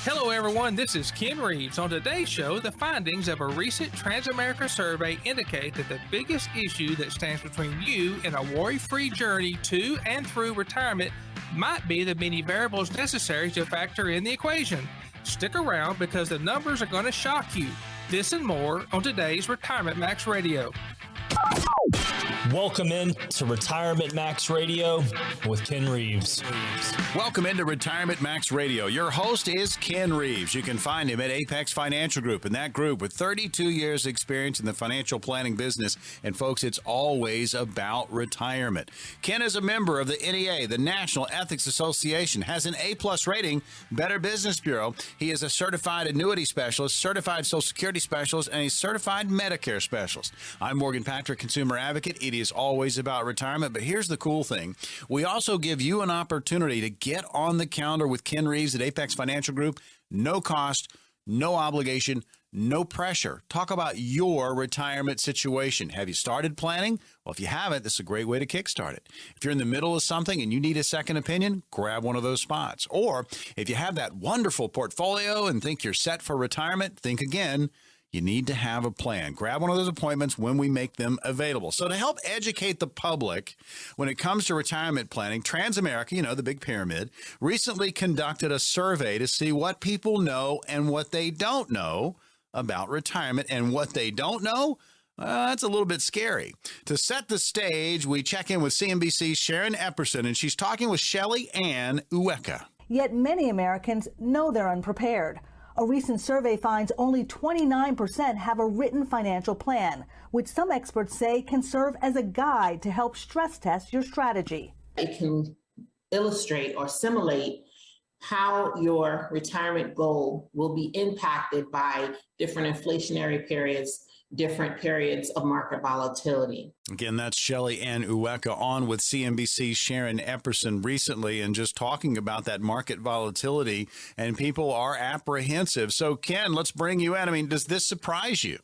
Hello, everyone. This is Ken Reeves. On today's show, the findings of a recent Transamerica survey indicate that the biggest issue that stands between you and a worry-free journey to and through retirement might be the many variables necessary to factor in the equation. Stick around because the numbers are going to shock you. This and more on today's Retirement Max Radio. Welcome in to Retirement Max Radio with Ken Reeves. Welcome into Retirement Max Radio. Your host is Ken Reeves. You can find him at Apex Financial Group. And that group with 32 years experience in the financial planning business. And folks, it's always about retirement. Ken is a member of the NEA, the National Ethics Association, has an A+ rating, Better Business Bureau. He is a certified annuity specialist, certified Social Security specialist, and a certified Medicare specialist. I'm Morgan Patrick, consumer advocate. It is always about retirement, but here's the cool thing. We also give you an opportunity to get on the calendar with Ken Reeves at Apex Financial Group. No cost, no obligation, no pressure. Talk about your retirement situation. Have you started planning? Well, if you haven't, this is a great way to kickstart it. If you're in the middle of something and you need a second opinion, grab one of those spots. Or if you have that wonderful portfolio and think you're set for retirement, think again. You need to have a plan. Grab one of those appointments when we make them available. So to help educate the public when it comes to retirement planning, Transamerica, you know, the big pyramid, recently conducted a survey to see what people know and what they don't know about retirement. And what they don't know, that's a little bit scary. To set the stage, we check in with CNBC's Sharon Epperson, and she's talking with Shelley Ann Uweka. Yet many Americans know they're unprepared. A recent survey finds only 29% have a written financial plan, which some experts say can serve as a guide to help stress test your strategy. It can illustrate or simulate how your retirement goal will be impacted by different inflationary periods, different periods of market volatility. Again, that's Shelley Ann Uweka on with CNBC's Sharon Epperson recently and just talking about that market volatility, and people are apprehensive. So, Ken, let's bring you in. I mean, does this surprise you?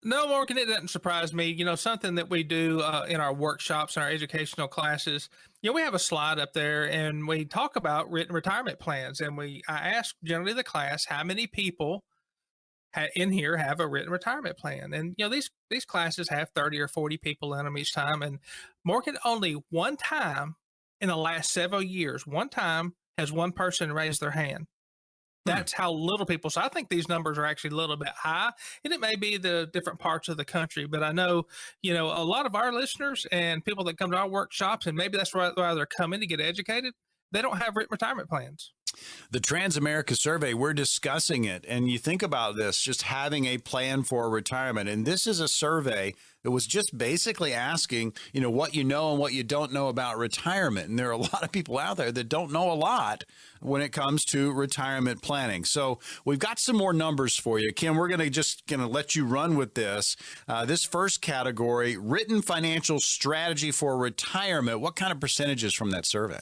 No, Morgan, it doesn't surprise me. You know, something that we do in our workshops and our educational classes, you know, we have a slide up there and we talk about written retirement plans. And I ask generally the class, how many people in here have a written retirement plan? And, you know, these classes have 30 or 40 people in them each time. And Morgan, only one time in the last several years, one time has one person raised their hand. That's how little people. So I think these numbers are actually a little bit high, and it may be the different parts of the country. But I know, you know, a lot of our listeners and people that come to our workshops, and maybe that's why they're coming to get educated, they don't have written retirement plans. The Transamerica survey, we're discussing it. And you think about this, just having a plan for retirement. And this is a survey that was just basically asking, you know, what you know and what you don't know about retirement. And there are a lot of people out there that don't know a lot when it comes to retirement planning. So we've got some more numbers for you. Kim, we're going to let you run with this. This first category, written financial strategy for retirement. What kind of percentages from that survey?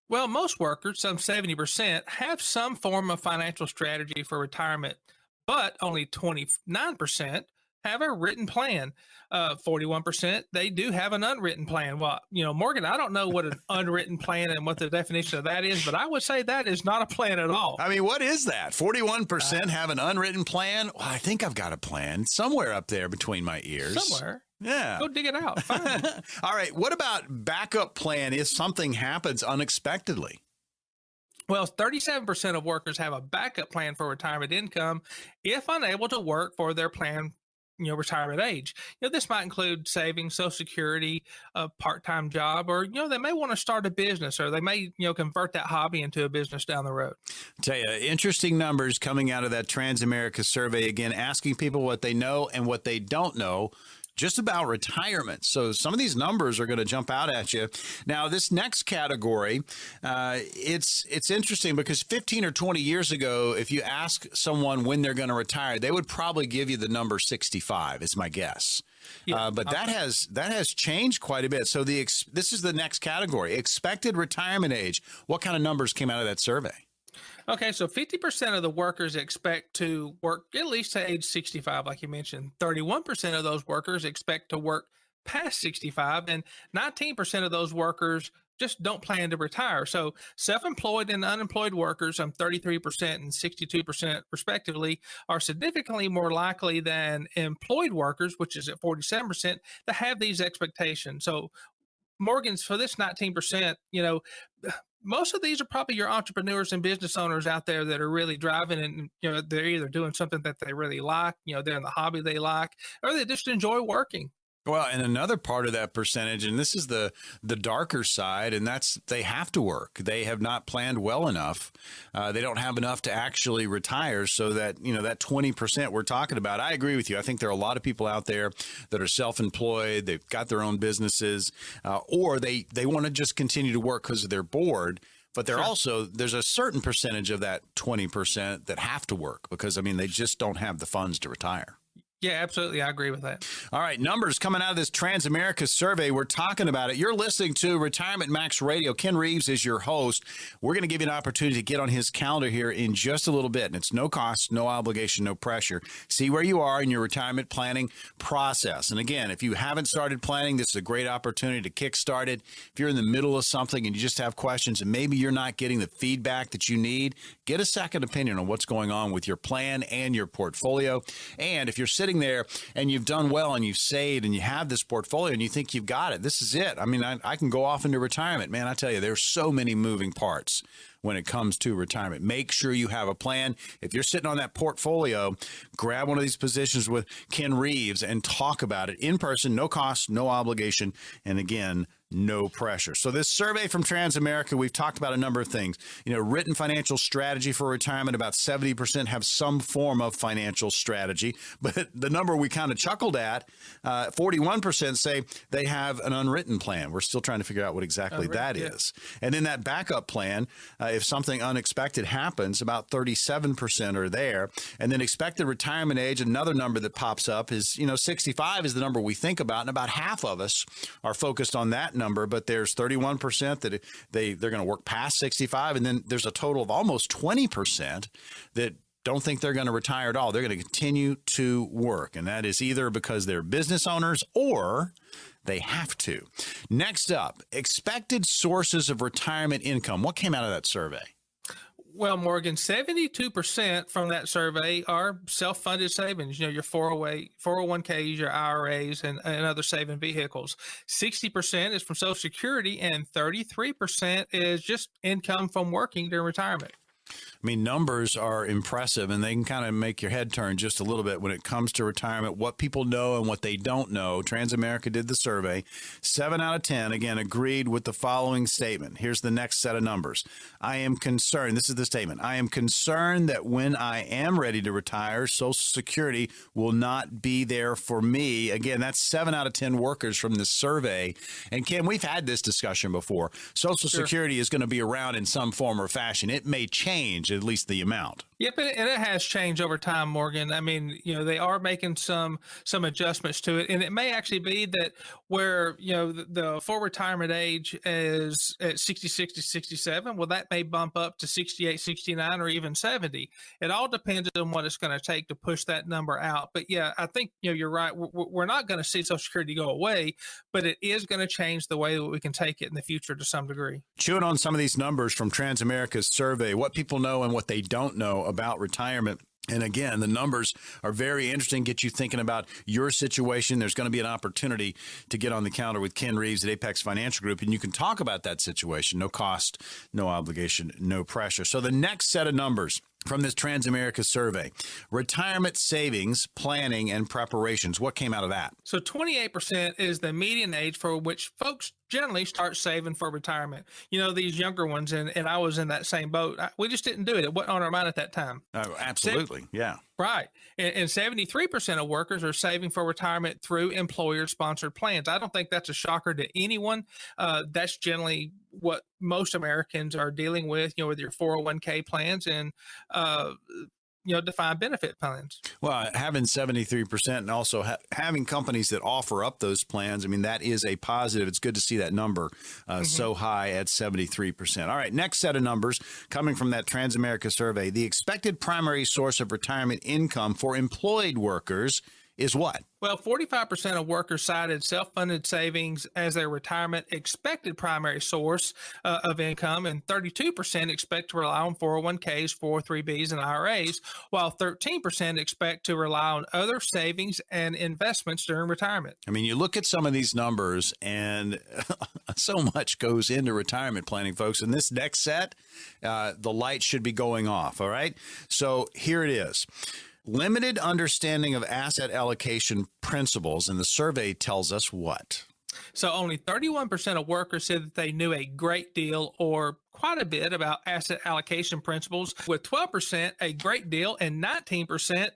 Well, most workers, some 70%, have some form of financial strategy for retirement, but only 29% have a written plan. 41%, they do have an unwritten plan. Well, you know, Morgan, I don't know what an unwritten plan and what the definition of that is, but I would say that is not a plan at all. I mean, what is that? 41% have an unwritten plan? Well, I think I've got a plan somewhere up there between my ears. Somewhere. Yeah. Go dig it out. Find it. All right. What about backup plan if something happens unexpectedly? Well, 37% of workers have a backup plan for retirement income if unable to work for their planned, you know, retirement age. You know, this might include saving Social Security, a part-time job, or, you know, they may want to start a business, or they may, you know, convert that hobby into a business down the road. I'll tell you, interesting numbers coming out of that Transamerica survey, again, asking people what they know and what they don't know just about retirement. So some of these numbers are going to jump out at you. Now, this next category, it's interesting because 15 or 20 years ago, if you ask someone when they're going to retire, they would probably give you the number 65 is my guess. Yeah, but that has changed quite a bit. So this is the next category, expected retirement age. What kind of numbers came out of that survey? Okay, so 50% of the workers expect to work at least to age 65, like you mentioned. 31% of those workers expect to work past 65, and 19% of those workers just don't plan to retire. So self-employed and unemployed workers, 33% and 62% respectively, are significantly more likely than employed workers, which is at 47%, to have these expectations. So Morgan's for this 19%, most of these are probably your entrepreneurs and business owners out there that are really driving, and they're either doing something that they really like, they're in the hobby they like, or they just enjoy working. Well, and another part of that percentage, and this is the darker side, and that's they have to work. They have not planned well enough. They don't have enough to actually retire, so that, that 20% we're talking about. I agree with you. I think there are a lot of people out there that are self-employed. They've got their own businesses, or they want to just continue to work because they're bored. But there's a certain percentage of that 20% that have to work because, they just don't have the funds to retire. Yeah, absolutely. I agree with that. All right. Numbers coming out of this Transamerica survey. We're talking about it. You're listening to Retirement Max Radio. Ken Reeves is your host. We're going to give you an opportunity to get on his calendar here in just a little bit. And it's no cost, no obligation, no pressure. See where you are in your retirement planning process. And again, if you haven't started planning, this is a great opportunity to kickstart it. If you're in the middle of something and you just have questions and maybe you're not getting the feedback that you need, get a second opinion on what's going on with your plan and your portfolio. And if you're sitting there and you've done well and you've saved and you have this portfolio and you think you've got it, this is it. I can go off into retirement. Man, I tell you, there's so many moving parts when it comes to retirement. Make sure you have a plan. If you're sitting on that portfolio, grab one of these positions with Ken Reeves and talk about it in person, no cost, no obligation, and again, no pressure. So this survey from Transamerica, we've talked about a number of things. Written financial strategy for retirement, about 70% have some form of financial strategy. But the number we kind of chuckled at, 41% say they have an unwritten plan. We're still trying to figure out what exactly that is. And then that backup plan, if something unexpected happens, about 37% are there. And then expected retirement age, another number that pops up is, 65 is the number we think about. And about half of us are focused on that number, but there's 31% that they're going to work past 65. And then there's a total of almost 20% that don't think they're going to retire at all. They're going to continue to work. And that is either because they're business owners or they have to. Next up, expected sources of retirement income. What came out of that survey? Well, Morgan, 72% from that survey are self-funded savings, your 401ks, your IRAs, and other saving vehicles. 60% is from Social Security, and 33% is just income from working during retirement. Numbers are impressive, and they can kind of make your head turn just a little bit when it comes to retirement, what people know and what they don't know. Transamerica did the survey. 7 out of 10, again, agreed with the following statement. Here's the next set of numbers. I am concerned. This is the statement. I am concerned that when I am ready to retire, Social Security will not be there for me. Again, that's 7 out of 10 workers from this survey. And Ken, we've had this discussion before. Social Security is going to be around in some form or fashion. It may change, at least the amount. Yep, and it has changed over time, Morgan. They are making some adjustments to it, and it may actually be that where the full retirement age is at 66 to 67. Well, that may bump up to 68, 69, or even 70. It all depends on what it's going to take to push that number out. But yeah, I think you're right. We're not going to see Social Security go away, but it is going to change the way that we can take it in the future to some degree. Chewing on some of these numbers from Transamerica's survey, what people know and what they don't know about retirement. And again, the numbers are very interesting, get you thinking about your situation. There's going to be an opportunity to get on the calendar with Ken Reeves at Apex Financial Group, and you can talk about that situation. No cost, no obligation, no pressure. So the next set of numbers from this Transamerica survey, retirement savings, planning, and preparations. What came out of that? So 28% is the median age for which folks generally start saving for retirement. These younger ones, and I was in that same boat. We just didn't do it. It wasn't on our mind at that time. Oh, absolutely. Yeah. Right. And 73% of workers are saving for retirement through employer-sponsored plans. I don't think that's a shocker to anyone. That's generally what most Americans are dealing with, with your 401k plans and defined benefit plans. Well, having 73% and also having companies that offer up those plans, that is a positive. It's good to see that number so high at 73%. All right, next set of numbers coming from that Transamerica survey. The expected primary source of retirement income for employed workers is what? Well, 45% of workers cited self-funded savings as their retirement expected primary source of income, and 32% expect to rely on 401ks, 403bs, and IRAs, while 13% expect to rely on other savings and investments during retirement. I mean, you look at some of these numbers, and so much goes into retirement planning, folks. In this next set, the light should be going off, all right? So here it is. Limited understanding of asset allocation principles, and the survey tells us what? So only 31% of workers said that they knew a great deal or quite a bit about asset allocation principles, with 12% a great deal and 19%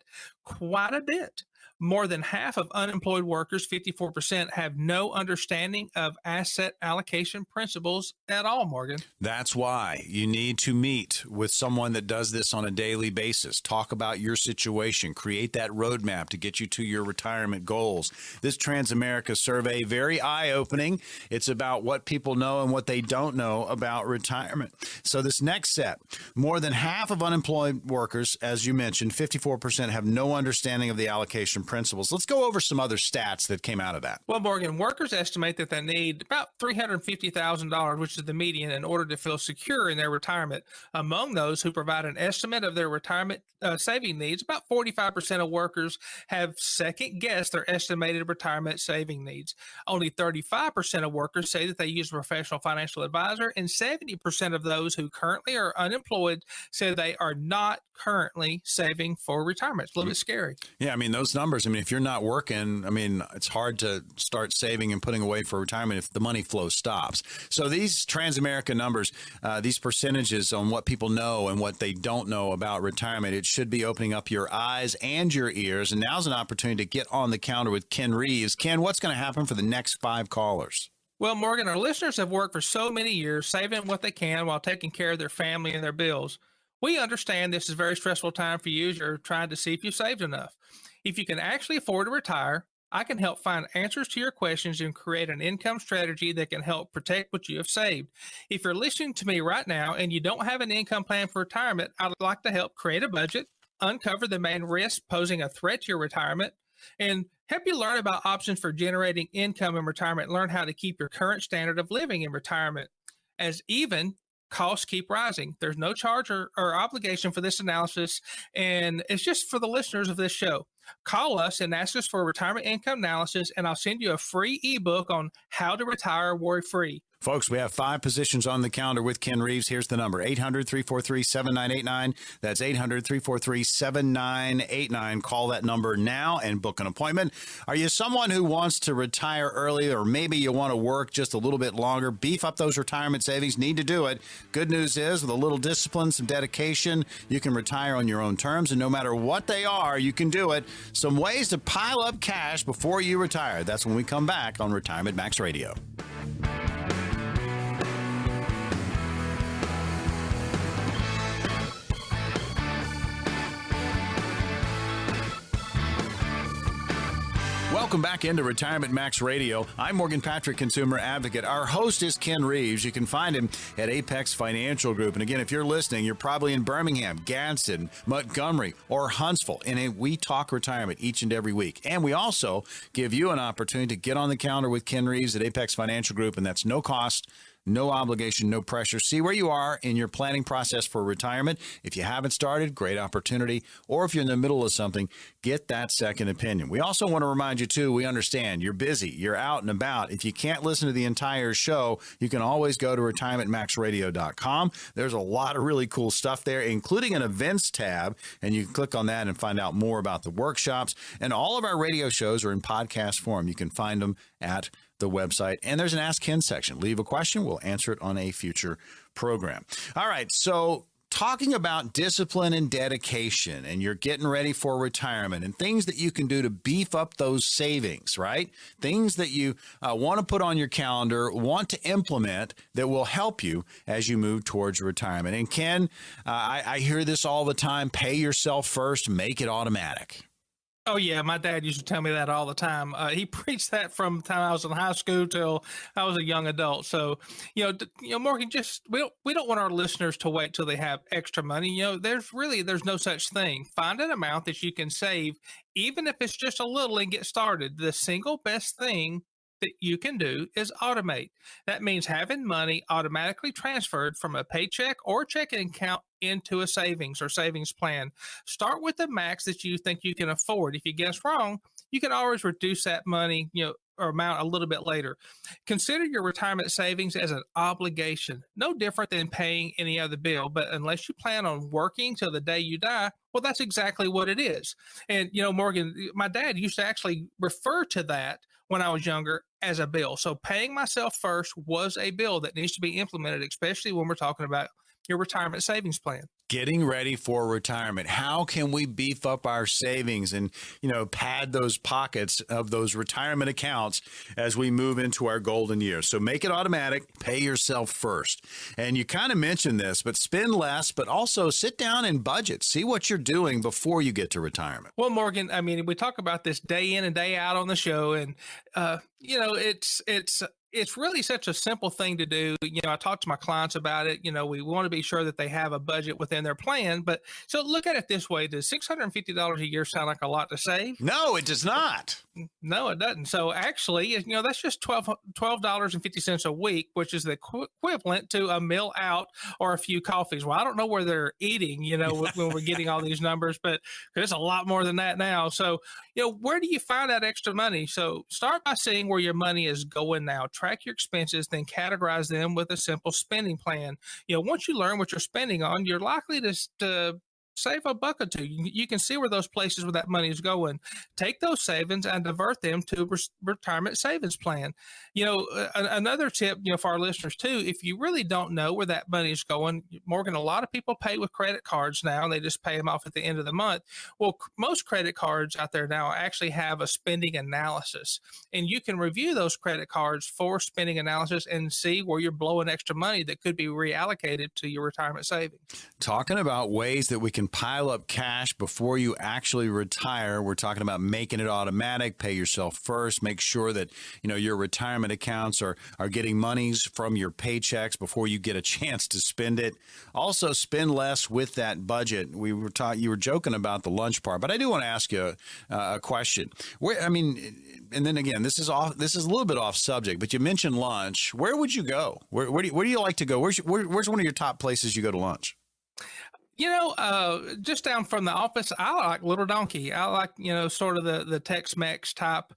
quite a bit. More than half of unemployed workers, 54%, have no understanding of asset allocation principles at all, Morgan. That's why you need to meet with someone that does this on a daily basis. Talk about your situation. Create that roadmap to get you to your retirement goals. This Transamerica survey, very eye-opening. It's about what people know and what they don't know about retirement. So this next set, more than half of unemployed workers, as you mentioned, 54%, have no understanding of the allocation principles. Let's go over some other stats that came out of that. Well, Morgan, workers estimate that they need about $350,000, which is the median, in order to feel secure in their retirement. Among those who provide an estimate of their retirement saving needs, about 45% of workers have second-guessed their estimated retirement saving needs. Only 35% of workers say that they use a professional financial advisor, and 70% of those who currently are unemployed say they are not currently saving for retirement. It's a little bit scary. Yeah, I mean, those numbers, I mean, if you're not working, I mean, it's hard to start saving and putting away for retirement if the money flow stops. So these Transamerica numbers, these percentages on what people know and what they don't know about retirement, it should be opening up your eyes and your ears. And now's an opportunity to get on the counter with Ken Reeves. Ken, what's going to happen for the next 5 callers? Well, Morgan, our listeners have worked for so many years, saving what they can while taking care of their family and their bills. We understand this is a very stressful time for you as you're trying to see if you've saved enough. If you can actually afford to retire, I can help find answers to your questions and create an income strategy that can help protect what you have saved. If you're listening to me right now and you don't have an income plan for retirement, I'd like to help create a budget, uncover the main risks posing a threat to your retirement, and help you learn about options for generating income in retirement, learn how to keep your current standard of living in retirement, as even costs keep rising. There's no charge or obligation for this analysis, and it's just for the listeners of this show. Call us and ask us for a retirement income analysis, and I'll send you a free ebook on how to retire worry-free. Folks, we have 5 positions on the calendar with Ken Reeves. Here's the number, 800-343-7989. That's 800-343-7989. Call that number now and book an appointment. Are you someone who wants to retire early, or maybe you want to work just a little bit longer, beef up those retirement savings, need to do it? Good news is, with a little discipline, some dedication, you can retire on your own terms, and no matter what they are, you can do it. Some ways to pile up cash before you retire. That's when we come back on Retirement Max Radio. Welcome back into Retirement Max Radio. I'm Morgan Patrick, consumer advocate. Our host is Ken Reeves. You can find him at Apex Financial Group. And again, if you're listening, you're probably in Birmingham, Gadsden, Montgomery, or Huntsville. And we talk retirement each and every week. And we also give you an opportunity to get on the counter with Ken Reeves at Apex Financial Group. And that's no cost, no obligation, no pressure. See where you are in your planning process for retirement. If you haven't started, great opportunity. Or if you're in the middle of something, get that second opinion. We also want to remind you, too, we understand you're busy, you're out and about. If you can't listen to the entire show, you can always go to retirementmaxradio.com. There's a lot of really cool stuff there, including an events tab, and you can click on that and find out more about the workshops. And all of our radio shows are in podcast form. You can find them at the website, and there's an Ask Ken section. Leave a question, we'll answer it on a future program. All right, so talking about discipline and dedication, and you're getting ready for retirement, and things that you can do to beef up those savings, right? Things that you want to put on your calendar, want to implement that will help you as you move towards retirement. And Ken, I hear this all the time, pay yourself first, make it automatic. Oh yeah, my dad used to tell me that all the time. He preached that from the time I was in high school till I was a young adult. So, Morgan, just we don't want our listeners to wait till they have extra money. There's no such thing. Find an amount that you can save, even if it's just a little, and get started. The single best thing that you can do is automate. That means having money automatically transferred from a paycheck or checking account into a savings or savings plan. Start with the max that you think you can afford. If you guess wrong, you can always reduce that money, or amount a little bit later. Consider your retirement savings as an obligation, no different than paying any other bill. But unless you plan on working till the day you die, well, that's exactly what it is. And, Morgan, my dad used to actually refer to that when I was younger as a bill. So paying myself first was a bill that needs to be implemented, especially when we're talking about your retirement savings plan. Getting ready for retirement. How can we beef up our savings and, pad those pockets of those retirement accounts as we move into our golden years? So make it automatic, pay yourself first. And you kind of mentioned this, but spend less, but also sit down and budget. See what you're doing before you get to retirement. Well, Morgan, I mean, we talk about this day in and day out on the show, and, it's really such a simple thing to do. I talk to my clients about it. We want to be sure that they have a budget within their plan. But so look at it this way. Does $650 a year sound like a lot to save? No, it does not. No, it doesn't. So actually, that's just $12.50 a week, which is the equivalent to a meal out or a few coffees. Well, I don't know where they're eating, when we're getting all these numbers, but it's a lot more than that now. So, where do you find that extra money? So start by seeing where your money is going now. Track your expenses, then categorize them with a simple spending plan. Once you learn what you're spending on, you're likely to save a buck or two. You can see where those places where that money is going. Take those savings and divert them to retirement savings plan. Another tip, for our listeners too, if you really don't know where that money is going, Morgan, a lot of people pay with credit cards now, and they just pay them off at the end of the month. Well, most credit cards out there now actually have a spending analysis, and you can review those credit cards for spending analysis and see where you're blowing extra money that could be reallocated to your retirement savings. Talking about ways that we can pile up cash before you actually retire. We're talking about making it automatic, pay yourself first, make sure that, your retirement accounts are getting monies from your paychecks before you get a chance to spend it. Also spend less with that budget. You were joking about the lunch part, but I do want to ask you a question. And then again, this is a little bit off subject, but you mentioned lunch. Where would you go? Where do you like to go? Where's one of your top places you go to lunch? Just down from the office, I like Little Donkey. I like, sort of the Tex-Mex type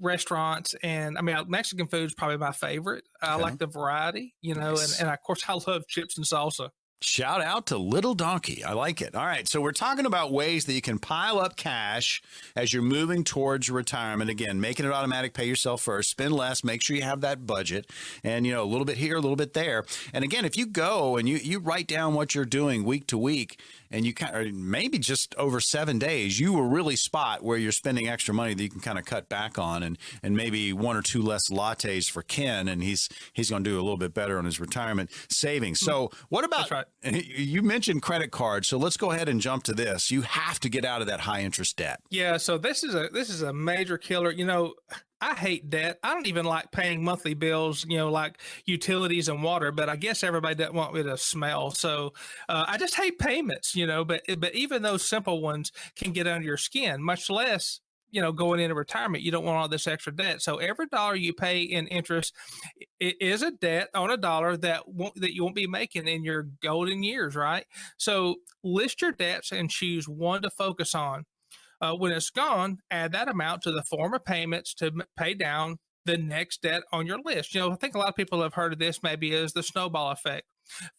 restaurants. And Mexican food is probably my favorite. I like the variety, Nice. and of course I love chips and salsa. Shout out to Little Donkey. I like it. All right. So we're talking about ways that you can pile up cash as you're moving towards retirement. Again, making it automatic, pay yourself first, spend less, make sure you have that budget, and, a little bit here, a little bit there. And again, if you go and you write down what you're doing week to week, and or maybe just over 7 days, you will really spot where you're spending extra money that you can kind of cut back on, and maybe one or two less lattes for Ken, and he's going to do a little bit better on his retirement savings. So what about, That's right. You mentioned credit cards, so let's go ahead and jump to this. You have to get out of that high interest debt. Yeah. So this is a major killer. I hate debt. I don't even like paying monthly bills, like utilities and water, but I guess everybody doesn't want me to smell. So I just hate payments, but even those simple ones can get under your skin, much less, going into retirement. You don't want all this extra debt. So every dollar you pay in interest is a debt on a dollar that you won't be making in your golden years, right? So list your debts and choose one to focus on. When it's gone, add that amount to the former payments to pay down the next debt on your list. I think a lot of people have heard of this maybe as the snowball effect.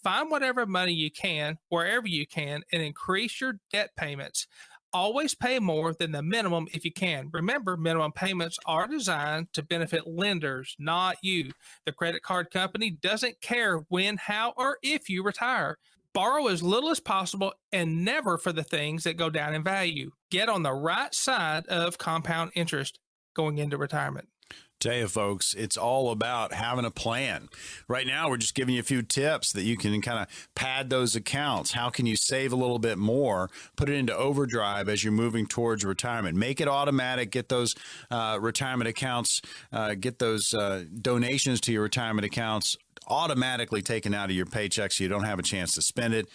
Find whatever money you can, wherever you can, and increase your debt payments. Always pay more than the minimum if you can. Remember, minimum payments are designed to benefit lenders, not you. The credit card company doesn't care when, how, or if you retire. Borrow as little as possible and never for the things that go down in value. Get on the right side of compound interest going into retirement. Tell you, folks, it's all about having a plan. Right now, we're just giving you a few tips that you can kind of pad those accounts. How can you save a little bit more, put it into overdrive as you're moving towards retirement? Make it automatic. Get those retirement accounts, get those donations to your retirement accounts automatically taken out of your paycheck so you don't have a chance to spend it.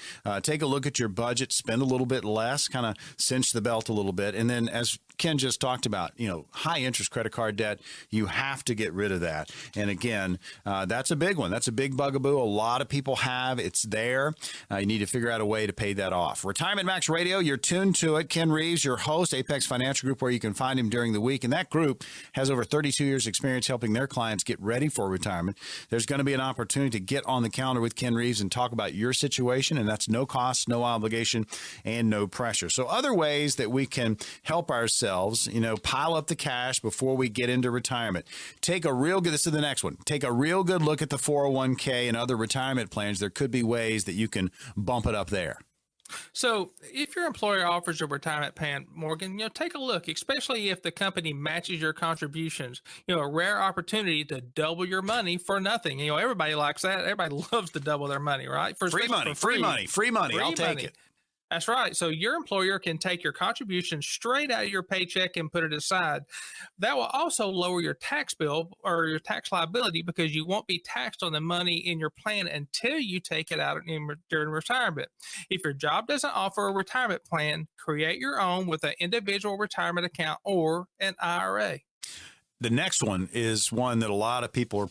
Take a look at your budget, spend a little bit less, kind of cinch the belt a little bit. And then as Ken just talked about, high interest credit card debt, you have to get rid of that. And again, that's a big one. That's a big bugaboo. A lot of people have. It's there. You need to figure out a way to pay that off. Retirement Max Radio, you're tuned to it. Ken Reeves, your host, Apex Financial Group, where you can find him during the week. And that group has over 32 years experience helping their clients get ready for retirement. There's going to be an opportunity to get on the calendar with Ken Reeves and talk about your situation. And that's no cost, no obligation, and no pressure. So other ways that we can help ourselves, pile up the cash before we get into retirement. This is the next one. Take a real good look at the 401k and other retirement plans. There could be ways that you can bump it up there. So if your employer offers a retirement plan, Morgan, take a look, especially if the company matches your contributions. A rare opportunity to double your money for nothing. Everybody likes that. Everybody loves to double their money, right? Free money. I'll take it. That's right. So your employer can take your contribution straight out of your paycheck and put it aside. That will also lower your tax bill or your tax liability because you won't be taxed on the money in your plan until you take it out during retirement. If your job doesn't offer a retirement plan, create your own with an individual retirement account or an IRA. The next one is one that a lot of people are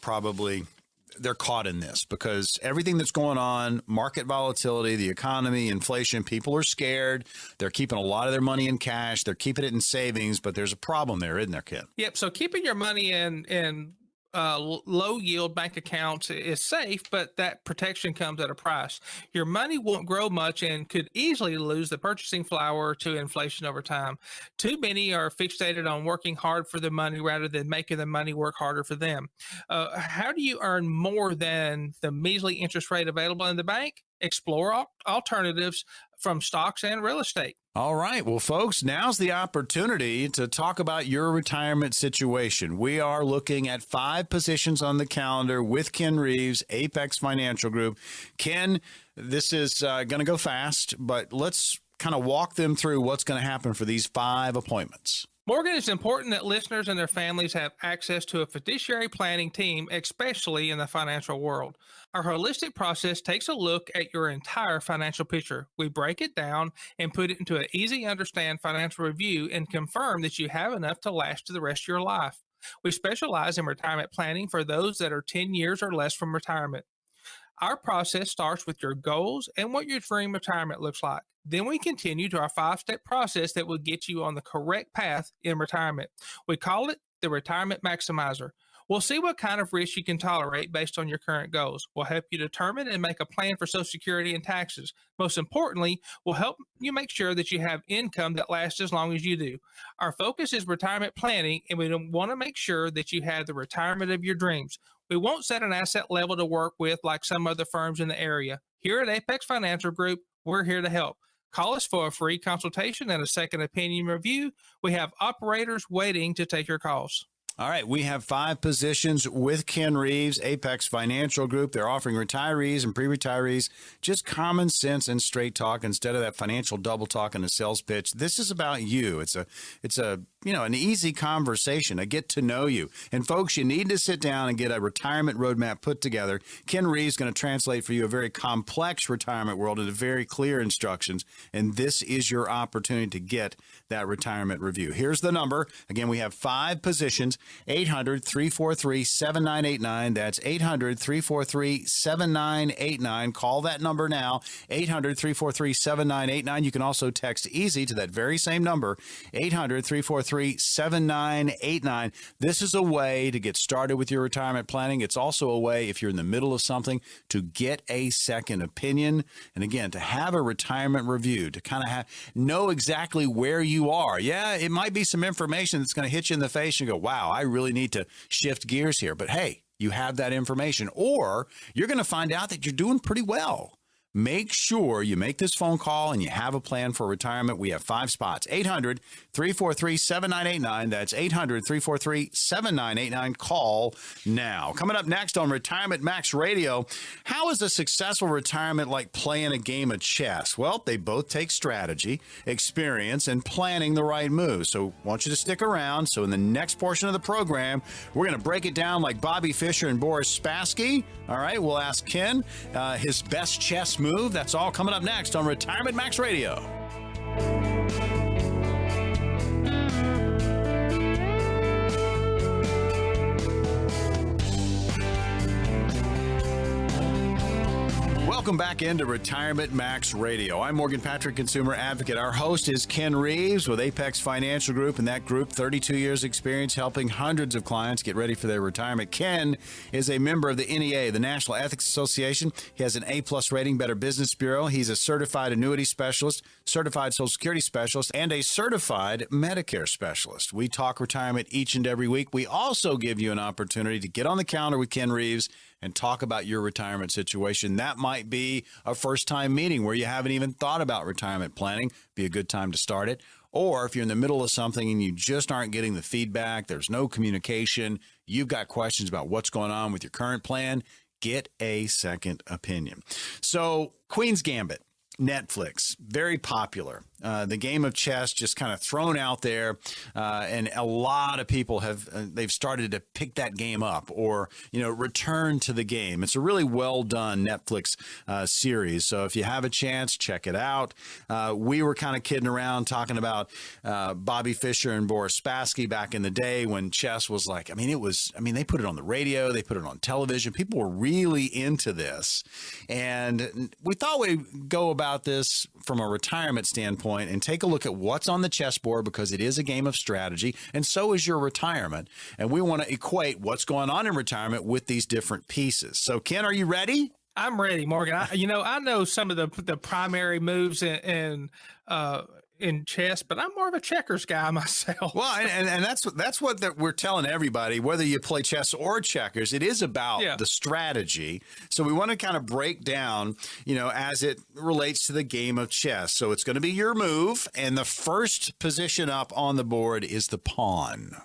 they're caught in this because everything that's going on, market volatility, the economy, inflation, people are scared. They're keeping a lot of their money in cash. They're keeping it in savings, but there's a problem there, isn't there, Ken? Yep. So keeping your money in low yield bank accounts is safe, but that protection comes at a price. Your money won't grow much and could easily lose the purchasing power to inflation over time. Too many are fixated on working hard for the money rather than making the money work harder for them. How do you earn more than the measly interest rate available in the bank? Explore alternatives from stocks and real estate. All right. Well, folks, now's the opportunity to talk about your retirement situation. We are looking at 5 positions on the calendar with Ken Reeves, Apex Financial Group. Ken, this is going to go fast, but let's kind of walk them through what's going to happen for these 5 appointments. Morgan, it's important that listeners and their families have access to a fiduciary planning team, especially in the financial world. Our holistic process takes a look at your entire financial picture. We break it down and put it into an easy to understand financial review and confirm that you have enough to last to the rest of your life. We specialize in retirement planning for those that are 10 years or less from retirement. Our process starts with your goals and what your dream retirement looks like. Then we continue to our 5-step process that will get you on the correct path in retirement. We call it the Retirement Maximizer. We'll see what kind of risk you can tolerate based on your current goals. We'll help you determine and make a plan for Social Security and taxes. Most importantly, we'll help you make sure that you have income that lasts as long as you do. Our focus is retirement planning, and we want to make sure that you have the retirement of your dreams. We won't set an asset level to work with like some other firms in the area. Here at Apex Financial Group, we're here to help. Call us for a free consultation and a second opinion review. We have operators waiting to take your calls. All right, we have 5 positions with Ken Reeves, Apex Financial Group. They're offering retirees and pre-retirees just common sense and straight talk instead of that financial double talk and a sales pitch. This is about you. It's an easy conversation, a get to know you. And folks, you need to sit down and get a retirement roadmap put together. Ken Reeves is going to translate for you a very complex retirement world into very clear instructions. And this is your opportunity to get that retirement review. Here's the number. Again, we have 5 positions. 800-343-7989. That's 800-343-7989. Call that number now, 800-343-7989. You can also text EASY to that very same number, 800-343-7989. This is a way to get started with your retirement planning. It's also a way, if you're in the middle of something, to get a second opinion. And again, to have a retirement review, to kind of know exactly where you are. Yeah, it might be some information that's going to hit you in the face and go, wow, I really need to shift gears here. But hey, you have that information, or you're going to find out that you're doing pretty well. make sure you make this phone call and you have a plan for retirement. We have 5 spots. 800-343-7989. That's 800-343-7989. Call now. Coming up next on Retirement Max Radio, how is a successful retirement like playing a game of chess? Well, they both take strategy, experience, and planning the right moves. So I want you to stick around. So in the next portion of the program, we're going to break it down like Bobby Fischer and Boris Spassky. All right, we'll ask Ken his best chess move. That's all coming up next on Retirement Max Radio. Welcome back into Retirement Max Radio. I'm Morgan Patrick, consumer advocate. Our host is Ken Reeves with Apex Financial Group, and that group, 32 years experience helping hundreds of clients get ready for their retirement. Ken is a member of the NEA, the National Ethics Association. He has an A-plus rating, Better Business Bureau. He's a certified annuity specialist, certified Social Security specialist, and a certified Medicare specialist. We talk retirement each and every week. We also give you an opportunity to get on the calendar with Ken Reeves and talk about your retirement situation. That might be a first-time meeting where you haven't even thought about retirement planning. Be a good time to start it. Or if you're in the middle of something and you just aren't getting the feedback, there's no communication, you've got questions about what's going on with your current plan, get a second opinion. So Queen's Gambit, Netflix, very popular. The game of chess just kind of thrown out there, and a lot of people they've started to pick that game up or, return to the game. It's a really well done Netflix series. So if you have a chance, check it out. We were kind of kidding around talking about Bobby Fischer and Boris Spassky back in the day when chess was like, they put it on the radio, they put it on television. People were really into this. And we thought we'd go about this from a retirement standpoint and take a look at what's on the chessboard, because it is a game of strategy, and so is your retirement. And we want to equate what's going on in retirement with these different pieces. So, Ken, are you ready? I'm ready, Morgan. I know some of the primary moves in chess, but I'm more of a checkers guy myself. Well, and that's what we're telling everybody, whether you play chess or checkers, it is about the strategy. So we want to kind of break down, as it relates to the game of chess. So it's going to be your move, and the first position up on the board is the pawn.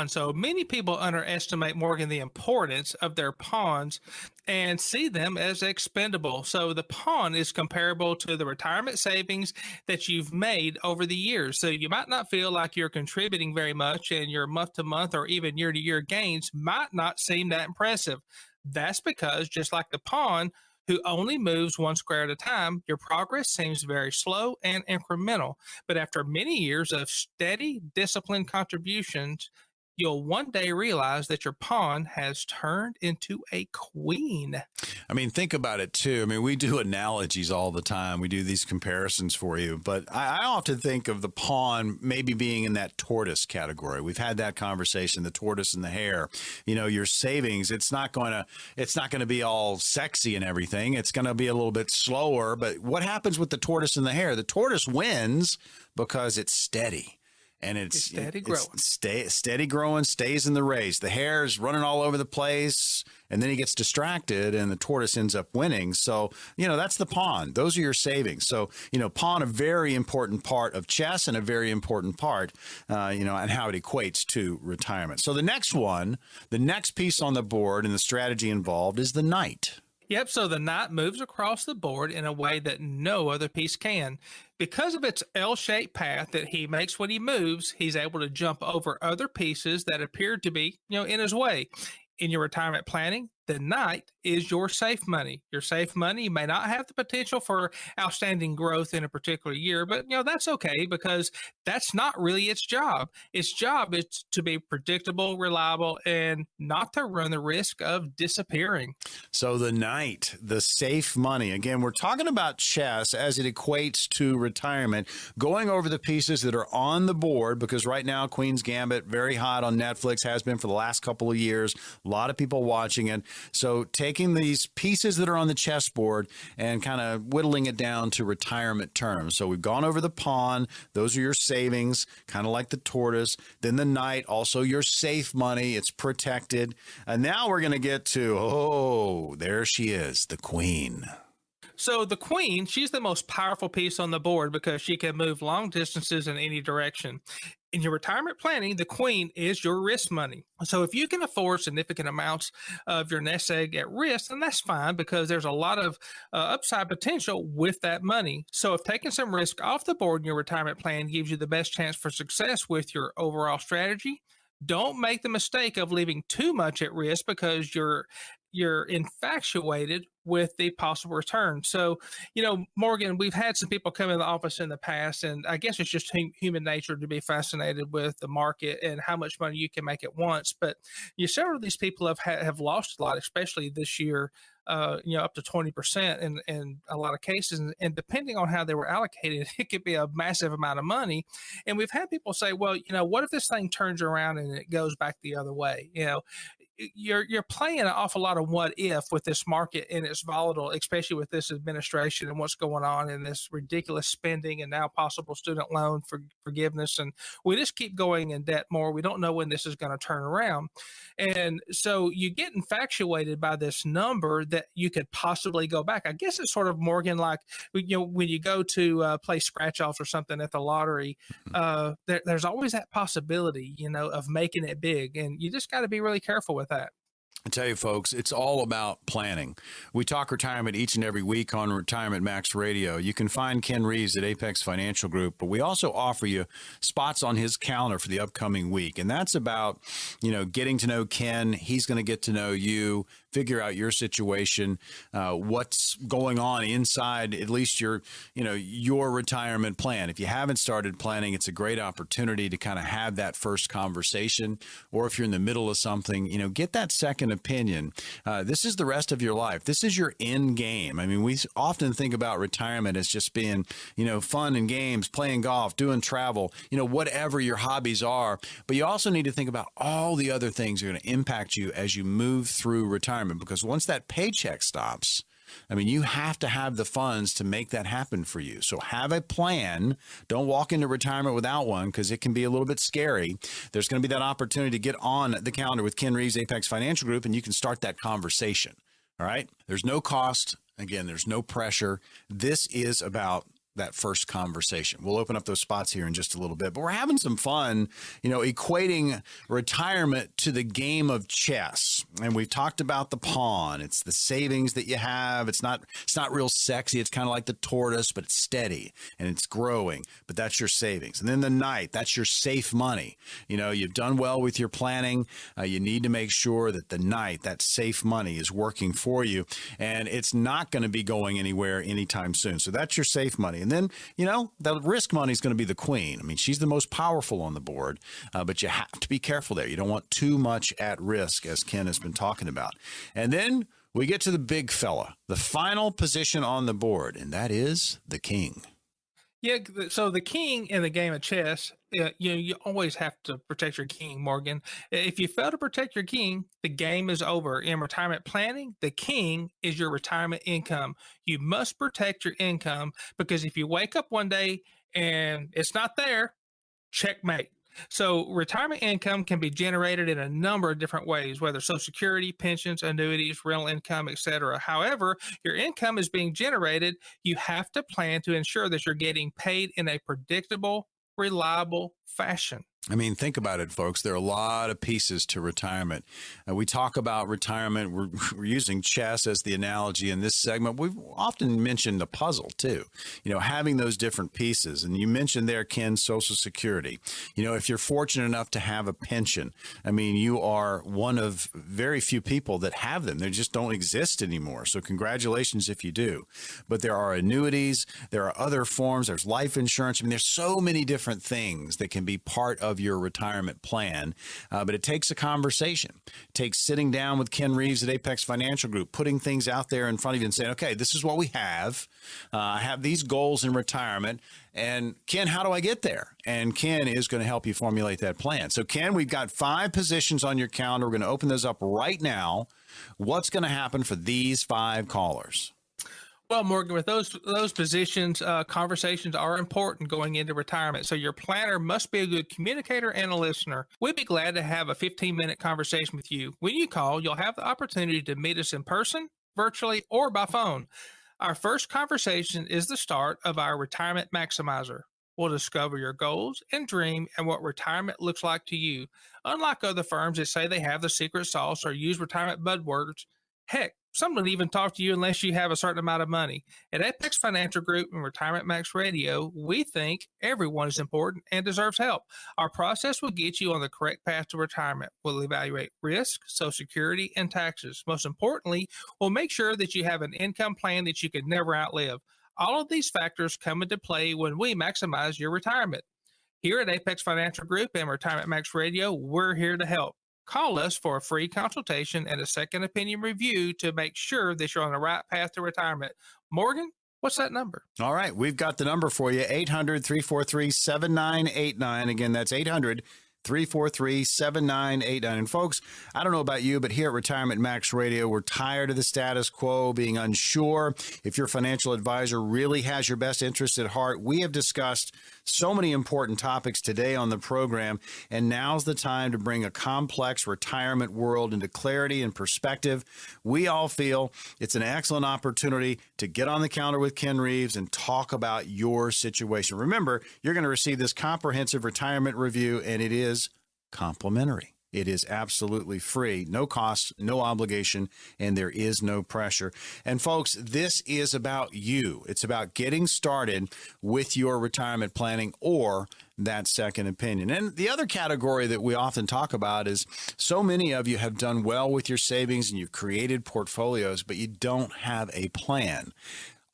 So many people underestimate, Morgan, the importance of their pawns and see them as expendable. So the pawn is comparable to the retirement savings that you've made over the years. So you might not feel like you're contributing very much, and your month-to-month or even year-to-year gains might not seem that impressive. That's because, just like the pawn, who only moves one square at a time, your progress seems very slow and incremental. But after many years of steady, disciplined contributions, you'll one day realize that your pawn has turned into a queen. Think about it too. We do analogies all the time. We do these comparisons for you, but I often think of the pawn maybe being in that tortoise category. We've had that conversation, the tortoise and the hare. Your savings, it's not going to be all sexy and everything. It's going to be a little bit slower, but what happens with the tortoise and the hare? The tortoise wins because it's steady. And it's steady growing. Steady growing, stays in the race. The hare is running all over the place, and then he gets distracted, and the tortoise ends up winning. So, that's the pawn. Those are your savings. So, pawn, a very important part of chess and a very important part, and how it equates to retirement. So the next piece on the board and the strategy involved is the knight. Yep, so the knight moves across the board in a way that no other piece can. Because of its L-shaped path that he makes when he moves, he's able to jump over other pieces that appear to be, in his way. In your retirement planning, the knight is your safe money. Your safe money may not have the potential for outstanding growth in a particular year, but that's okay, because that's not really its job. Its job is to be predictable, reliable, and not to run the risk of disappearing. So the knight, the safe money. Again, we're talking about chess as it equates to retirement, going over the pieces that are on the board, because right now Queen's Gambit, very hot on Netflix, has been for the last couple of years. A lot of people watching it. So taking these pieces that are on the chessboard and kind of whittling it down to retirement terms. So we've gone over the pawn. Those are your savings, kind of like the tortoise. Then the knight, also your safe money. It's protected. And now we're going to get to, there she is, the queen. So the queen, she's the most powerful piece on the board because she can move long distances in any direction. In your retirement planning, the queen is your risk money. So if you can afford significant amounts of your nest egg at risk, then that's fine because there's a lot of upside potential with that money. So if taking some risk off the board in your retirement plan gives you the best chance for success with your overall strategy, don't make the mistake of leaving too much at risk because you're infatuated with the possible return. So, Morgan, we've had some people come in the office in the past, and I guess it's just human nature to be fascinated with the market and how much money you can make at once. But several of these people have lost a lot, especially this year. Up to 20% in a lot of cases, and depending on how they were allocated, it could be a massive amount of money. And we've had people say, well, what if this thing turns around and it goes back the other way? You're playing an awful lot of what if with this market, and it's volatile, especially with this administration and what's going on and this ridiculous spending and now possible student loan forgiveness. And we just keep going in debt more. We don't know when this is going to turn around. And so you get infatuated by this number that you could possibly go back. I guess it's sort of, Morgan, like, when you go to play scratch offs or something at the lottery, there's always that possibility, of making it big. And you just got to be really careful with that. I tell you, folks, it's all about planning. We talk retirement each and every week on Retirement Max Radio. You can find Ken Reeves at Apex Financial Group, but we also offer you spots on his calendar for the upcoming week. And that's about, getting to know Ken. He's going to get to know you, figure out your situation, what's going on inside at least your retirement plan. If you haven't started planning, it's a great opportunity to kind of have that first conversation. Or if you're in the middle of something, get that second opinion. This is the rest of your life. This is your end game. I mean, we often think about retirement as just being, fun and games, playing golf, doing travel, whatever your hobbies are. But you also need to think about all the other things that are going to impact you as you move through retirement, because once that paycheck stops, you have to have the funds to make that happen for you. So have a plan. Don't walk into retirement without one, because it can be a little bit scary. There's going to be that opportunity to get on the calendar with Ken Reeves, Apex Financial Group, and you can start that conversation. All right. There's no cost. Again, there's no pressure. This is about that first conversation. We'll open up those spots here in just a little bit, but we're having some fun, equating retirement to the game of chess. And we've talked about the pawn. It's the savings that you have. It's not real sexy. It's kind of like the tortoise, but it's steady and it's growing, but that's your savings. And then the knight, that's your safe money. You've done well with your planning. You need to make sure that the knight, that safe money, is working for you, and it's not going to be going anywhere anytime soon. So that's your safe money. And then, the risk money is going to be the queen. She's the most powerful on the board, but you have to be careful there. You don't want too much at risk, as Ken has been talking about. And then we get to the big fella, the final position on the board, and that is the king. Yeah, so the king in the game of chess, you always have to protect your king, Morgan. If you fail to protect your king, the game is over. In retirement planning, the king is your retirement income. You must protect your income, because if you wake up one day and it's not there, checkmate. So retirement income can be generated in a number of different ways, whether Social Security, pensions, annuities, rental income, etc. However, your income is being generated. You have to plan to ensure that you're getting paid in a predictable, reliable fashion. Think about it, folks. There are a lot of pieces to retirement. We talk about retirement. We're using chess as the analogy in this segment. We've often mentioned the puzzle, too, having those different pieces. And you mentioned there, Ken, Social Security. If you're fortunate enough to have a pension, you are one of very few people that have them. They just don't exist anymore. So congratulations if you do. But there are annuities. There are other forms. There's life insurance. There's so many different things that can be part of your retirement plan, but it takes a conversation. It takes sitting down with Ken Reeves at Apex Financial Group, putting things out there in front of you and saying, okay, this is what we have. I have these goals in retirement. And Ken, how do I get there? And Ken is going to help you formulate that plan. So Ken, we've got 5 positions on your calendar. We're going to open those up right now. What's going to happen for these 5 callers? Well, Morgan, with those positions, conversations are important going into retirement. So your planner must be a good communicator and a listener. We'd be glad to have a 15-minute conversation with you. When you call, you'll have the opportunity to meet us in person, virtually, or by phone. Our first conversation is the start of our Retirement Maximizer. We'll discover your goals and dream and what retirement looks like to you. Unlike other firms that say they have the secret sauce or use retirement buzzwords, heck, some don't even talk to you unless you have a certain amount of money. At Apex Financial Group and Retirement Max Radio, we think everyone is important and deserves help. Our process will get you on the correct path to retirement. We'll evaluate risk, Social Security, and taxes. Most importantly, we'll make sure that you have an income plan that you can never outlive. All of these factors come into play when we maximize your retirement. Here at Apex Financial Group and Retirement Max Radio, we're here to help. Call us for a free consultation and a second opinion review to make sure that you're on the right path to retirement. Morgan, what's that number? All right, we've got the number for you, 800-343-7989. Again, that's 800-343-7989. And folks, I don't know about you, but here at Retirement Max Radio, we're tired of the status quo, being unsure if your financial advisor really has your best interest at heart. We have discussed so many important topics today on the program, and now's the time to bring a complex retirement world into clarity and perspective. We all feel it's an excellent opportunity to get on the counter with Ken Reeves and talk about your situation. Remember, you're going to receive this comprehensive retirement review, and it is complimentary. It is absolutely free, no cost, no obligation, and there is no pressure. And folks, this is about you. It's about getting started with your retirement planning or that second opinion. And the other category that we often talk about is so many of you have done well with your savings and you've created portfolios, but you don't have a plan.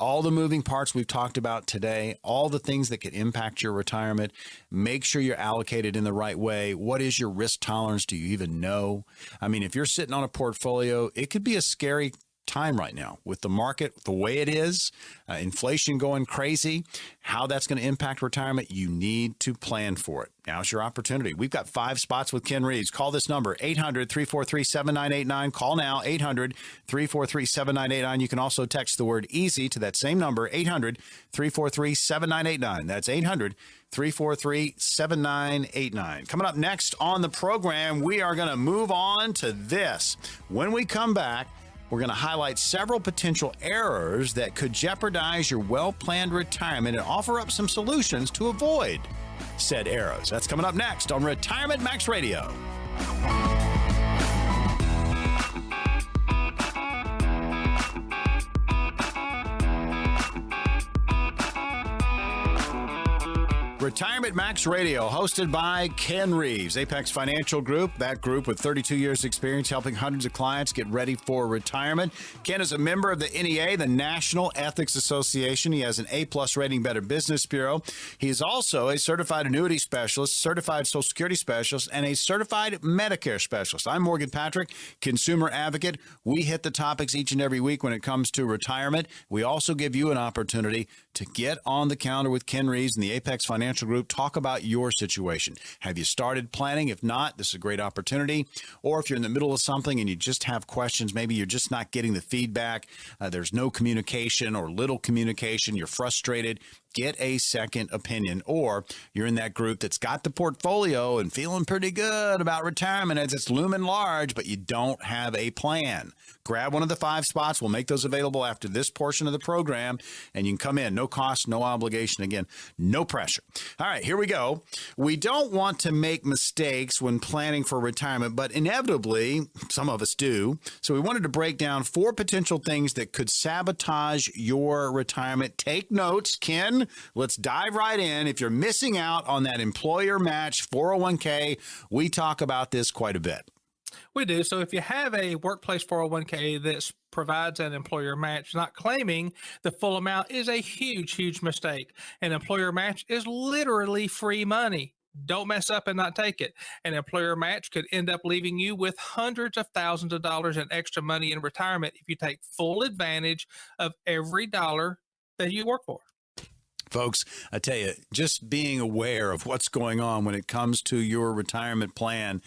All the moving parts we've talked about today, all the things that could impact your retirement, make sure you're allocated in the right way. What is your risk tolerance? Do you even know? I mean, if you're sitting on a portfolio, it could be a scary time right now with the market the way it is, inflation going crazy, how that's going to impact retirement. You need to plan for it. Now's your opportunity. We've got 5 spots with Ken Reeves. Call this number, 800-343-7989. Call now, 800-343-7989. You can also text the word EASY to that same number, 800-343-7989. That's 800-343-7989. Coming up next on the program, we are going to move on to this. When we come back, we're going to highlight several potential errors that could jeopardize your well-planned retirement and offer up some solutions to avoid said errors. That's coming up next on Retirement Max Radio. Retirement Max Radio, hosted by Ken Reeves, Apex Financial Group, that group with 32 years experience helping hundreds of clients get ready for retirement. Ken is a member of the NEA, the National Ethics Association. He has an A-plus rating, Better Business Bureau. He is also a certified annuity specialist, certified Social Security specialist, and a certified Medicare specialist. I'm Morgan Patrick, consumer advocate. We hit the topics each and every week when it comes to retirement. We also give you an opportunity to get on the counter with Ken Reeves and the Apex Financial Group. Talk about your situation. Have you started planning? If not, this is a great opportunity. Or if you're in the middle of something and you just have questions, maybe you're just not getting the feedback, there's no communication or little communication, you're frustrated, get a second opinion. Or you're in that group that's got the portfolio and feeling pretty good about retirement as it's looming large, but you don't have a plan. Grab one of the 5 spots. We'll make those available after this portion of the program, and you can come in. No cost, no obligation. Again, no pressure. All right, here we go. We don't want to make mistakes when planning for retirement, but inevitably, some of us do. So we wanted to break down 4 potential things that could sabotage your retirement. Take notes, Ken. Let's dive right in. If you're missing out on that employer match 401k, we talk about this quite a bit. We do. So if you have a workplace 401k that provides an employer match, not claiming the full amount is a huge, huge mistake. An employer match is literally free money. Don't mess up and not take it. An employer match could end up leaving you with hundreds of thousands of dollars in extra money in retirement if you take full advantage of every dollar that you work for. Folks, I tell you, just being aware of what's going on when it comes to your retirement plan,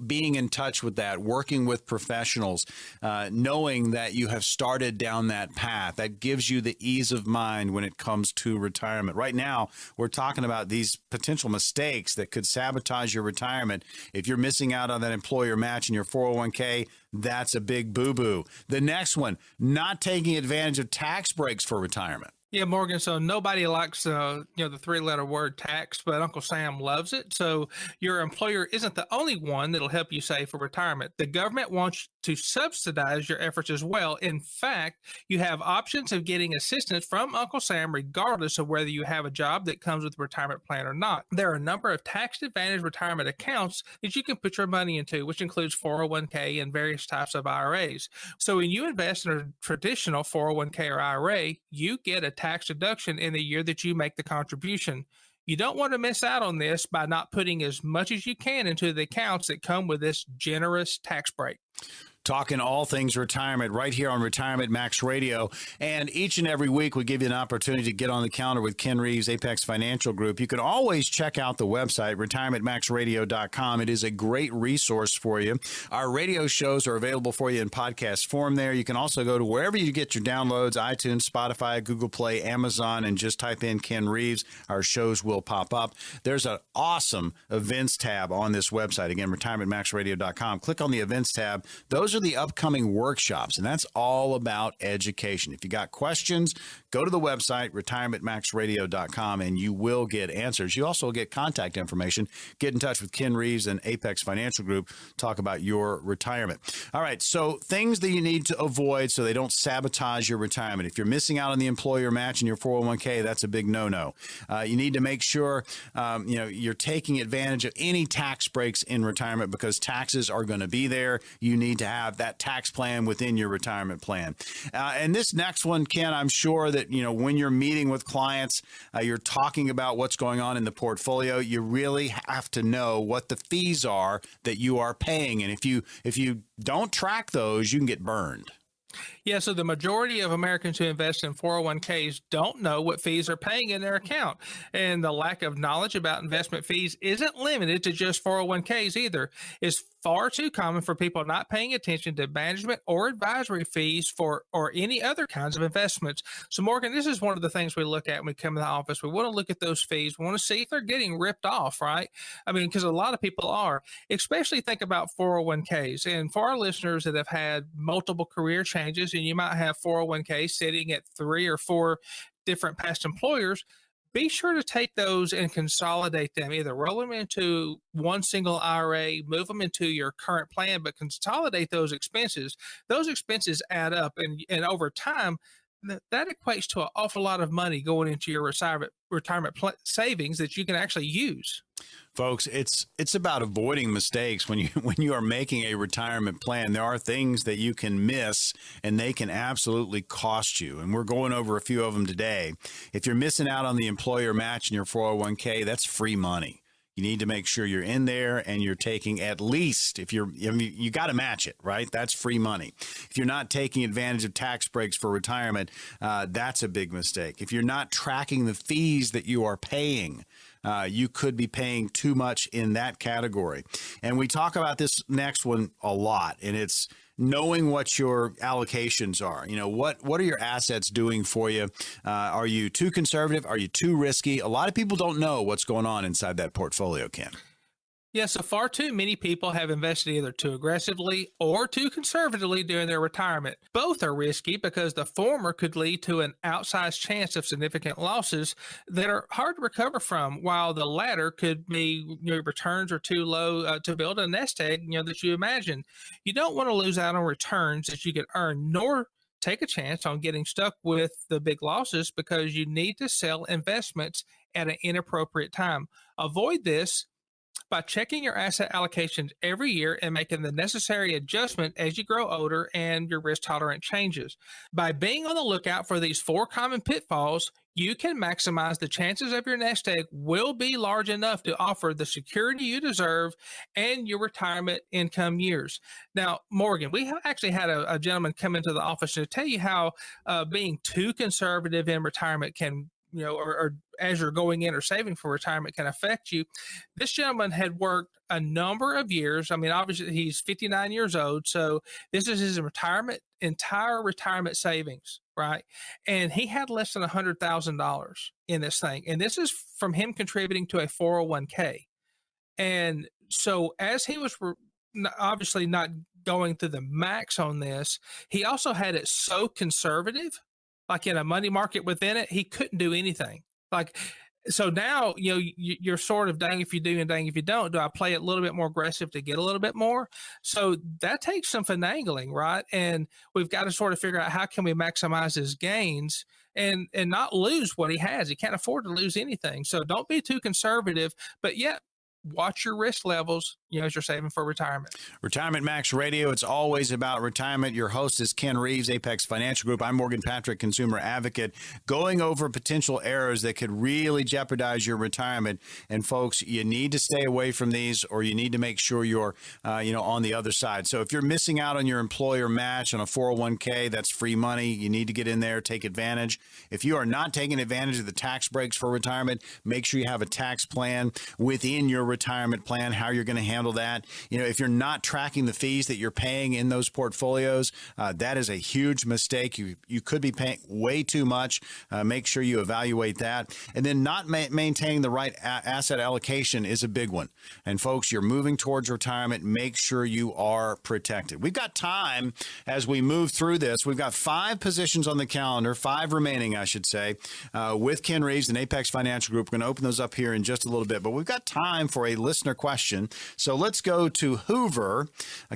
being in touch with that, working with professionals, knowing that you have started down that path, that gives you the ease of mind when it comes to retirement. Right now, we're talking about these potential mistakes that could sabotage your retirement. If you're missing out on that employer match in your 401k, that's a big boo-boo. The next one, not taking advantage of tax breaks for retirement. Yeah, Morgan. So nobody likes, the three-letter word tax, but Uncle Sam loves it. So your employer isn't the only one that'll help you save for retirement. The government wants to subsidize your efforts as well. In fact, you have options of getting assistance from Uncle Sam, regardless of whether you have a job that comes with a retirement plan or not. There are a number of tax-advantaged retirement accounts that you can put your money into, which includes 401k and various types of IRAs. So when you invest in a traditional 401k or IRA, you get a tax deduction in the year that you make the contribution. You don't want to miss out on this by not putting as much as you can into the accounts that come with this generous tax break. Talking all things retirement right here on Retirement Max Radio. And each and every week, we give you an opportunity to get on the counter with Ken Reeves, Apex Financial Group. You can always check out the website, retirementmaxradio.com. It is a great resource for you. Our radio shows are available for you in podcast form there. You can also go to wherever you get your downloads, iTunes, Spotify, Google Play, Amazon, and just type in Ken Reeves. Our shows will pop up. There's an awesome events tab on this website. Again, retirementmaxradio.com. Click on the events tab. Those are the upcoming workshops, and that's all about education. If you got questions, go to the website, retirementmaxradio.com, and you will get answers. You also get contact information. Get in touch with Ken Reeves and Apex Financial Group. Talk about your retirement. All right, so things that you need to avoid so they don't sabotage your retirement. If you're missing out on the employer match in your 401k, that's a big no-no. You need to make sure you're taking advantage of any tax breaks in retirement because taxes are going to be there. You need to have that tax plan within your retirement plan. And this next one, Ken, I'm sure that, when you're meeting with clients, you're talking about what's going on in the portfolio. You really have to know what the fees are that you are paying. And if you don't track those, you can get burned. Yeah, so the majority of Americans who invest in 401ks don't know what fees are paying in their account. And the lack of knowledge about investment fees isn't limited to just 401ks either. It's far too common for people not paying attention to management or advisory fees or any other kinds of investments. So Morgan, this is one of the things we look at when we come to the office. We want to look at those fees. We want to see if they're getting ripped off, right? I mean, because a lot of people are, especially think about 401ks. And for our listeners that have had multiple career changes, and you might have 401ks sitting at 3 or 4 different past employers, be sure to take those and consolidate them. Either roll them into one single IRA, move them into your current plan, but consolidate those expenses. Those expenses add up, and over time, that equates to an awful lot of money going into your retirement savings that you can actually use. Folks, it's about avoiding mistakes when you are making a retirement plan. There are things that you can miss, and they can absolutely cost you. And we're going over a few of them today. If you're missing out on the employer match in your 401k, that's free money. You need to make sure you're in there and you're taking at least, you got to match it, right? That's free money. If you're not taking advantage of tax breaks for retirement, that's a big mistake. If you're not tracking the fees that you are paying, you could be paying too much in that category. And we talk about this next one a lot, and it's knowing what your allocations are. What are your assets doing for you? Are you too conservative? Are you too risky? A lot of people don't know what's going on inside that portfolio, Ken. Yeah, so far too many people have invested either too aggressively or too conservatively during their retirement. Both are risky because the former could lead to an outsized chance of significant losses that are hard to recover from, while the latter could be your returns are too low to build a nest egg that you imagine. You don't want to lose out on returns that you can earn, nor take a chance on getting stuck with the big losses because you need to sell investments at an inappropriate time. Avoid this by checking your asset allocations every year and making the necessary adjustment as you grow older and your risk tolerance changes. By being on the lookout for these 4 common pitfalls, you can maximize the chances of your nest egg will be large enough to offer the security you deserve and your retirement income years. Now, Morgan, we actually had a gentleman come into the office to tell you how being too conservative in retirement can or as you're going in or saving for retirement can affect you. This gentleman had worked a number of years. I mean, obviously he's 59 years old. So this is his entire retirement savings, right? And he had less than $100,000 in this thing. And this is from him contributing to a 401k. And so as he was obviously not going to the max on this, he also had it so conservative, like in a money market within it, he couldn't do anything. Like, so now, you're sort of dang if you do and dang if you don't. Do I play it a little bit more aggressive to get a little bit more? So that takes some finagling, right? And we've got to sort of figure out how can we maximize his gains and not lose what he has. He can't afford to lose anything. So don't be too conservative, but yet watch your risk levels, as you're saving for retirement. Retirement Max Radio, it's always about retirement. Your host is Ken Reeves, Apex Financial Group. I'm Morgan Patrick, consumer advocate, going over potential errors that could really jeopardize your retirement. And folks, you need to stay away from these, or you need to make sure you're, on the other side. So if you're missing out on your employer match on a 401k, that's free money. You need to get in there, take advantage. If you are not taking advantage of the tax breaks for retirement, make sure you have a tax plan within your retirement plan, how you're going to handle that. If you're not tracking the fees that you're paying in those portfolios, that is a huge mistake. You could be paying way too much. Make sure you evaluate that. And then not maintaining the right asset allocation is a big one. And folks, you're moving towards retirement. Make sure you are protected. We've got time as we move through this. We've got 5 positions on the calendar, 5 remaining, I should say, with Ken Reeves and Apex Financial Group. We're going to open those up here in just a little bit, but we've got time for a listener question. So let's go to Hoover.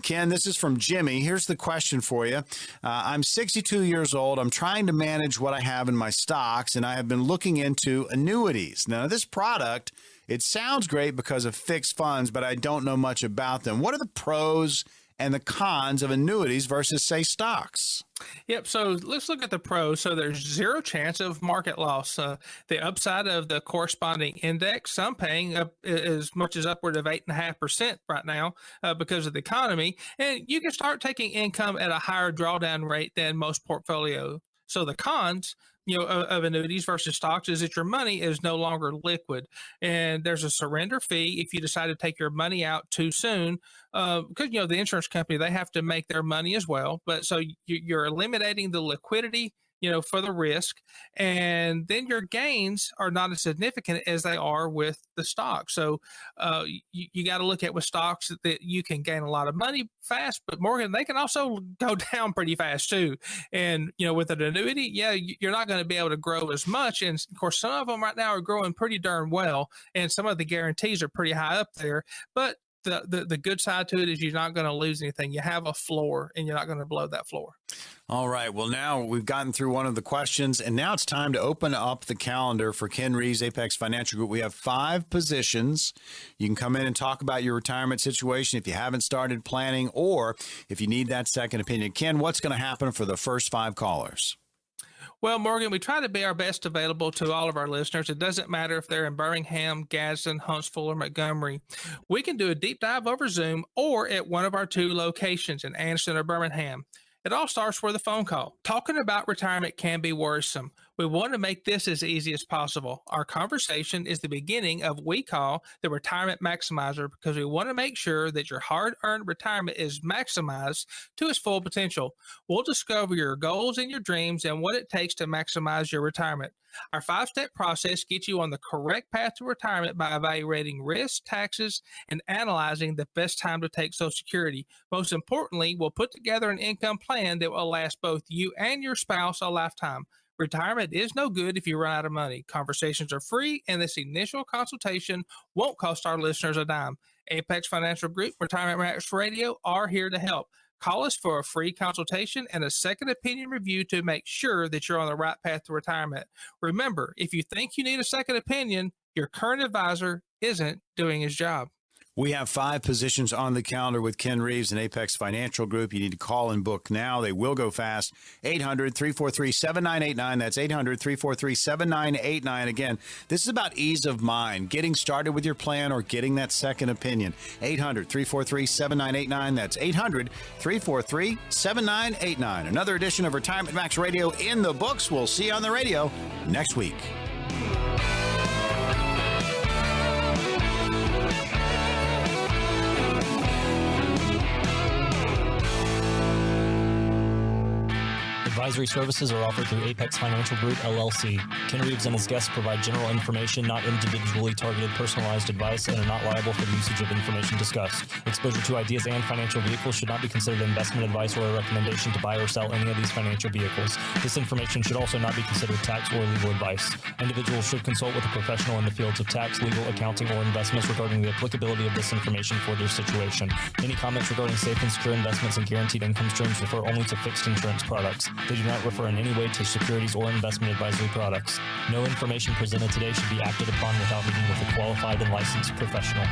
Ken, this is from Jimmy. Here's the question for you. I'm 62 years old. I'm trying to manage what I have in my stocks, and I have been looking into annuities. Now, this product, it sounds great because of fixed funds, but I don't know much about them. What are the pros and the cons of annuities versus, say, stocks? Yep. So let's look at the pros. So there's zero chance of market loss. The upside of the corresponding index, some paying up as much as upward of 8.5% right now because of the economy. And you can start taking income at a higher drawdown rate than most portfolios. So the cons, of annuities versus stocks is that your money is no longer liquid, and there's a surrender fee if you decide to take your money out too soon, because the insurance company, they have to make their money as well. But so you're eliminating the liquidity, for the risk, and then your gains are not as significant as they are with the stock. So you got to look at with stocks that you can gain a lot of money fast, but Morgan, they can also go down pretty fast too. And, with an annuity, you're not going to be able to grow as much. And of course, some of them right now are growing pretty darn well, and some of the guarantees are pretty high up there, but the good side to it is you're not going to lose anything. You have a floor, and you're not going to blow that floor. All right. Well, now we've gotten through one of the questions, and now it's time to open up the calendar for Ken Reeves, Apex Financial Group. We have 5 positions. You can come in and talk about your retirement situation if you haven't started planning, or if you need that second opinion. Ken, what's going to happen for the first 5 callers? Well, Morgan, we try to be our best available to all of our listeners. It doesn't matter if they're in Birmingham, Gadsden, Huntsville, or Montgomery. We can do a deep dive over Zoom or at one of our 2 locations in Anderson or Birmingham. It all starts with a phone call. Talking about retirement can be worrisome. We want to make this as easy as possible. Our conversation is the beginning of what we call the Retirement Maximizer, because we want to make sure that your hard-earned retirement is maximized to its full potential. We'll discover your goals and your dreams and what it takes to maximize your retirement. Our 5-step process gets you on the correct path to retirement by evaluating risk, taxes, and analyzing the best time to take Social Security. Most importantly, we'll put together an income plan that will last both you and your spouse a lifetime. Retirement is no good if you run out of money. Conversations are free, and this initial consultation won't cost our listeners a dime. Apex Financial Group, Retirement Max Radio are here to help. Call us for a free consultation and a second opinion review to make sure that you're on the right path to retirement. Remember, if you think you need a second opinion, your current advisor isn't doing his job. We have 5 positions on the calendar with Ken Reeves and Apex Financial Group. You need to call and book now. They will go fast. 800-343-7989. That's 800-343-7989. Again, this is about ease of mind, getting started with your plan or getting that second opinion. 800-343-7989. That's 800-343-7989. Another edition of Retirement Max Radio in the books. We'll see you on the radio next week. Advisory services are offered through Apex Financial Group, LLC. Ken Reeves and his guests provide general information, not individually targeted personalized advice, and are not liable for the usage of information discussed. Exposure to ideas and financial vehicles should not be considered investment advice or a recommendation to buy or sell any of these financial vehicles. This information should also not be considered tax or legal advice. Individuals should consult with a professional in the fields of tax, legal, accounting, or investments regarding the applicability of this information for their situation. Any comments regarding safe and secure investments and guaranteed income streams refer only to fixed insurance products. They do not refer in any way to securities or investment advisory products. No information presented today should be acted upon without meeting with a qualified and licensed professional.